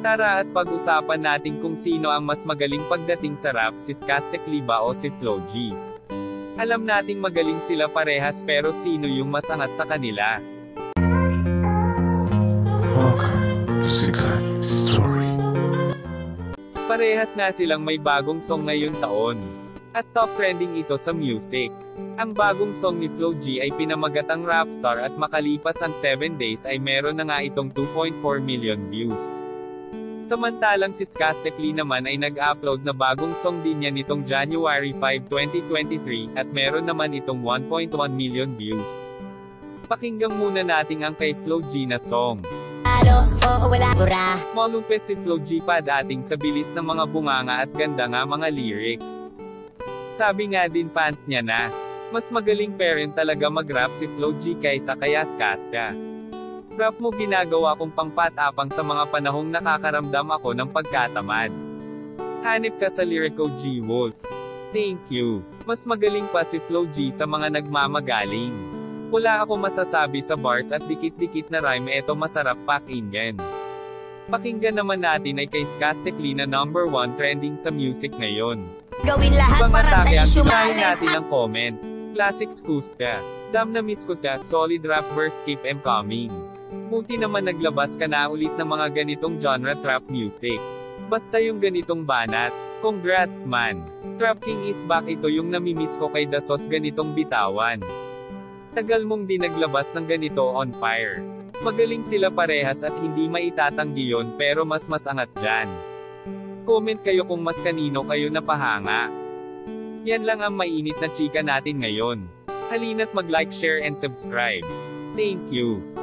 Tara at pag-usapan natin kung sino ang mas magaling pagdating sa rap, si Skastekli ba o si Flo G. Alam nating magaling sila parehas pero sino yung mas angat sa kanila? Welcome to Sikat Story. Parehas nga silang may bagong song ngayong taon. At top trending ito sa music. Ang bagong song ni Flo G ay pinamagatang Rapstar at makalipas ang 7 days ay meron na nga itong 2.4 million views. Samantalang si Skastekli naman ay nag-upload na bagong song din niya nitong January 5, 2023, at meron naman itong 1.1 million views. Pakinggan muna natin ang kay Flo G na song. Malupit si Flo G pa dating sa bilis ng mga bunganga at ganda nga mga lyrics. Sabi nga din fans niya na, mas magaling parent talaga mag-rap si Flo G kaysa kay Skaska. Rap mo ginagawa kong pangpatapang sa mga panahong nakakaramdam ako ng pagkatamad. Hanip ka sa Lyrico G Wolf. Thank you. Mas magaling pa si Flo G sa mga nagmamagaling. Wala ako masasabi sa bars at dikit-dikit na rhyme, eto masarap pakinggan. Pakinggan naman natin ay kay Skastekli na number 1 trending sa music ngayon. Gawin lahat Ibang para sa atake ang isyumalan. tinahin natin ang comment. Classic Skuska. Dam na miss ko ka, solid rap verse keep em coming. Buti naman naglabas ka na ulit ng mga ganitong genre trap music. Basta yung ganitong banat. Congrats man. Trap King is back, ito yung namimiss ko kay Dasos, ganitong bitawan. Tagal mong di naglabas ng ganito, on fire. Magaling sila parehas at hindi maitatanggi yon, pero mas angat dyan. Comment kayo kung mas kanino kayo napahanga. Yan lang ang mainit na chika natin ngayon. Halina't mag-like, share and subscribe. Thank you.